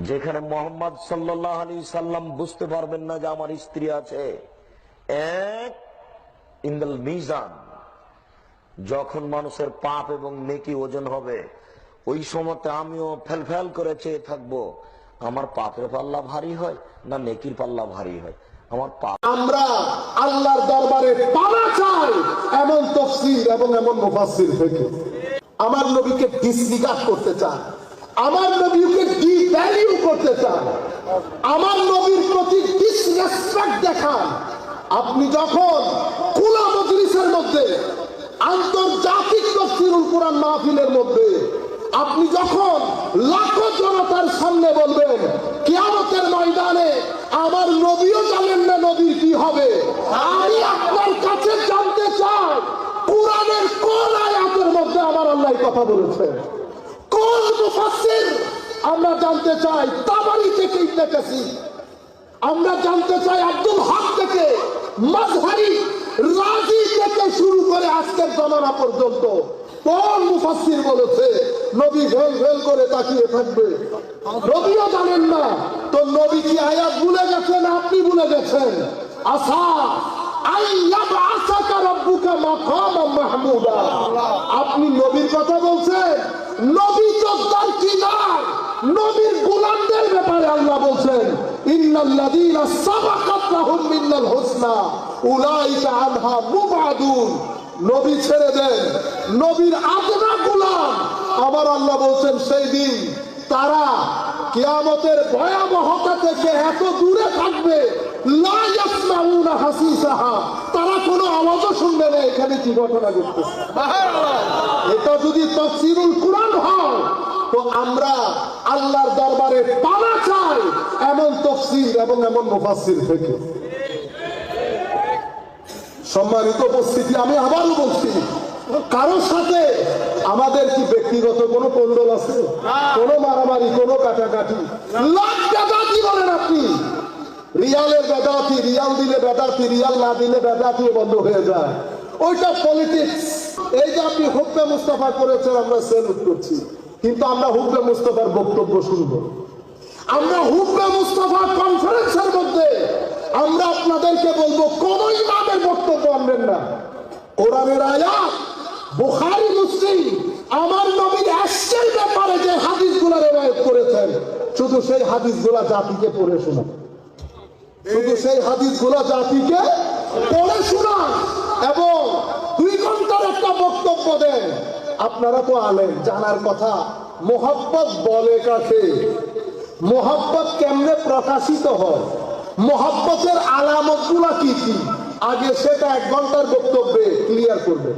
যেখানে মোহাম্মদ সাল্লাল্লাহু আলাইহি সাল্লাম বুঝতে পারবেন না যে আমার স্ত্রী আছে। এক ইনদাল মিজান, যখন মানুষের পাপ এবং নেকি ওজন হবে, ওই সময়তে আমিও ফেলফেল করে চেয়ে থাকবো আমার পাপের পাল্লা ভারী হয় না নেকির পাল্লা ভারী হয়। আমার পাপ, আমরা আল্লাহর দরবারে পাওয়া চাই এমন তাফসীর এবং এমন মুফাসসির থেকে আমার নবীকে ডিসরিগার্ড করতে চান, আমার নবীকে ডিভ্যালিউ করতে চান, আমার নবীর প্রতি ডিসরেসপেক্ট দেখান। আপনি যখন খোলা মজলিসের মধ্যে, আন্তর্জাতিক তাফসীরুল কোরআন মাহফিলের মধ্যে আপনি যখন লাখো জনতার সামনে বলবেন কিয়ামতের ময়দানে আমার নবীও জানেন না নবীর কি হবে, আমি আপনার কাছে জানতে চাই কোরআনের কোন আয়াতের মধ্যে আমার আল্লাহ কথা বলেছেন, কোন মুফাসসির। আমরা জানতে চাই তাবারি থেকে ইবনে কাসির, আমরা জানতে চাই আব্দুল হক থেকে, মাজহারি, রাজি থেকে শুরু করে আজকের জমানা পর্যন্ত কোন মুফাসসির বলেছে নবী ভেল ভেল করে তাকিয়ে থাকবে, নবীও জানেন না। তো নবী কি আয়াত ভুলে গেছেন? আপনি ভুলে গেছেন। আসা আপনি নবীর কথা বলছেন, নবী যোদ্ধার কি নয়, নবীর গোলামদের ব্যাপারে আল্লাহ বলছেন ইন্নাল্লাযীনা সাবাকাত লাহুম মিনাল হুসনা উলাইকা আনহা মুবাদুন। নবী ছেড়ে দেন, নবীর আদনা গোলাম আমার আল্লাহ বলছেন সেই দিন তারা কিয়ামতের ভয়াবহতা থেকে এত দূরে থাকবে, লা ইয়াসমাউনা হাসিসাহা, তারা কোনো আওয়াজও শুনবে না এখানে কি ঘটনা ঘটতেছে। এটা যদি তাফসীরুল কোরআন হয় তো আমরা আল্লাহর দরবারে পাওয়া চাই এমন তাফসীর এবং এমন মুফাসসির থেকে। সম্মানিত উপস্থিতি, আমি আবারও বলছি, কারোর সাথে আমাদের কি ব্যক্তিগত কোনো কোন্দল আছে? কোনো মারামারি, কোনো কাটাকাটি? লাখ বেদাতি বলেন আপনি, রিয়ালের বেদাতি, রিয়াল দিলে বেদাতি, রিয়াল না দিলে বেদাতি বন্ধ হয়ে যায়, ওইটা পলিটিক্স। এই যে আপনি হুকমে মুস্তাফা করেছেন, আমরা সেলুট করছি, কিন্তু আমরা হুকমে মুস্তাফার বক্তব্য শুনবো। আমরা হুকমে মুস্তাফা কনফারেন্সের মধ্যে আমরা আপনাদেরকে বলবো কোন ইমামের বক্তব্য আনবেন না। কোরআনের আয়াত, বুখারী, মুসলিম আমার নবীর এশকের ব্যাপারে যে হাদিসগুলো রওয়ায়াত করেছেন, শুধু সেই হাদিসগুলো জাতিকে পড়ে শোনান, শুধু সেই হাদিসগুলো জাতিকে পড়ে শোনান এবং 2 ঘন্টার একটা বক্তব্য দেন। আপনারা তো আলেম, জানার কথা মোহাব্বত বলে কাকে, মোহাব্বত কেমনে প্রকাশিত হয়, মোহাব্বতের আলামতগুলো কি কি, আগে সেটা 1 ঘন্টার বক্তব্যে ক্লিয়ার করবে।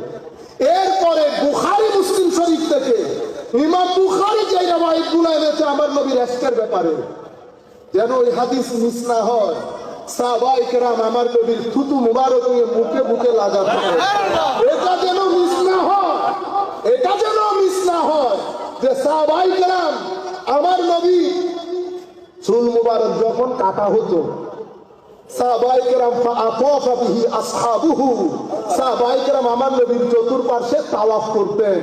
এরপরে বুখারী, মুসলিম শরীফ থেকে ইমাম বুখারী যে রাওয়ায়াতগুলো এনেছে আমার নবীর এশকের ব্যাপারে, যেন ওই হাদিস মিস না হয়। সাহাবায়ে কেরাম আমার নবীর থুতু মুবারক নিয়ে মুখে মুখে লাগাতে হয়, এটা যেন মিস না হয়, এটা যেন মিস না হয় যে সাহাবায়ে কেরাম আমার নবী চুল মুবারক যখন কাটা হতো, সাহাবায়ে কেরাম ফাআতাফা বিহি আসহাবুহু, সাহাবায়ে কেরাম আমার নবীর চতুর্পার্শ্বে তাওয়াফ করতেন,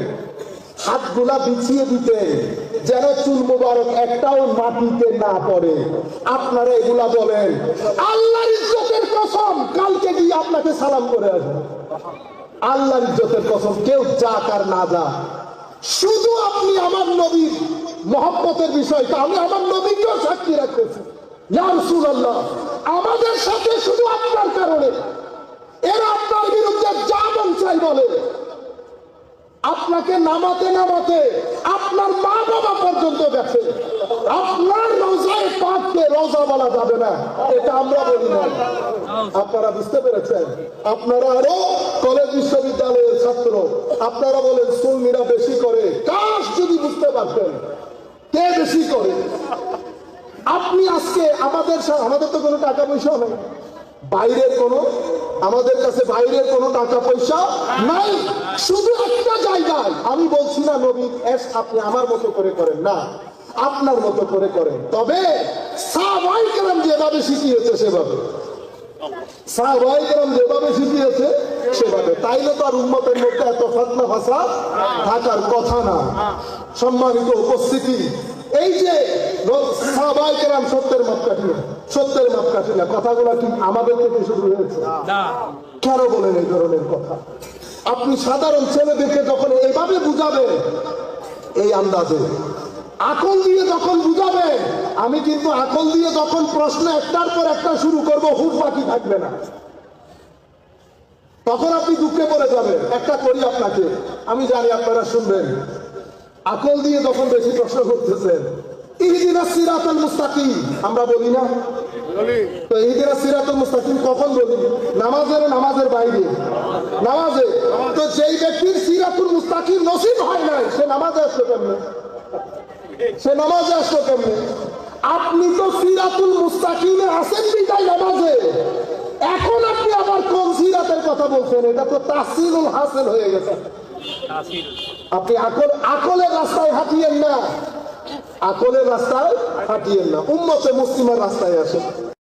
হাতগুলা বিছিয়ে দিতেন যেন চুল মুবারক একটাও মাটিতে না পড়ে। আপনারা এগুলা বলেন, আল্লাহর ইজ্জতের কসম কালকে গিয়ে আপনাকে সালাম করে আসবে, আল্লাহর ইজ্জতের কসম কেউ যাক আর না যাক, শুধু আপনি আমার নবীর মহব্বতের বিষয়টা আমি আমার নবীকেও সাক্ষী রাখতেছি। ইয়া রাসূলুল্লাহ, আমাদের সাথে শুধু আপনার কারণে এরা আপনার বিরুদ্ধে যা মন চাই বলে, আপনাকে নামাতে নামাতে আপনার মা বাবা পর্যন্ত গেছে, আপনার রোজায় পাককে রোজা বলা যাবে না, এটা আমরা বলি না। আপনারা বুঝতে পেরেছেন? আপনারা আরো কলেজ বিশ্ববিদ্যালয়ের ছাত্র, আপনারা বলেন সুন্নিরা বেশি করে, কাশ যদি বুঝতে পারতেন কে বেশি করে। আপনি আজকে আমাদের তো কোনো টাকা পয়সা নেই, বাইরের কোনো, আমাদের কাছে বাইরের কোনো টাকা পয়সা নাই, শুধু একটা জায়গায় আমি বলছি না নবীর এশ আপনি আমার মতো করে করেন না, আপনার মতো করে করেন, তবে সাহাবায়ে কেরাম যেভাবে শিখিয়েছে সেভাবে, সাহাবায়ে কেরাম যেভাবে শিখিয়েছে সেভাবে, তাইলে তো আর উম্মতের মধ্যে এত ফতনা ফাসাদ থাকার কথা না। সম্মানিত উপস্থিতি, এই যে সবাই কেরাম সত্যের মাপকাঠি না কথাগুলো কি আমাদের থেকে শুরু হয়েছে? কেন বলেন এই ধরনের কথা? আপনি সাধারণ ছেলেদেরকে যখন এইভাবে বুঝাবেন, এই আন্দাজে আকল দিয়ে যখন বুঝাবেন, আমি কিন্তু আকল দিয়ে যখন প্রশ্ন একটার পর একটা শুরু করবো, হুট বাকি থাকবে না, তখন আপনি দুঃখে পড়ে যাবেন। একটা করি আপনাকে, আমি জানি আপনারা শুনবেন। আকল দিয়ে যখন বেশি প্রশ্ন করতেছেন, ইহদিনাস সিরাতাল মুস্তাকিম আমরা বলি না? তো ইহদিনাস সিরাতাল মুস্তাকিম কখন বলি? নামাজের বাইরে, নামাজে। তো যেই ব্যক্তির সিরাতুল মুস্তাকিম নসিব হয় নাই, সে নামাজে আসলো কেমনে? আপনি তো সিরাতুল মুস্তাকিমে আছেন বিদায় নামাজে, এখন আপনি আবার কোন সিরাতের কথা বলছেন? এটা তো তাহসিলুল হাসিল হয়ে গেছে। আপনি আকলের রাস্তায় হাঁটিয়েন না, উম্মতে মুসলিমের রাস্তায় আসেন।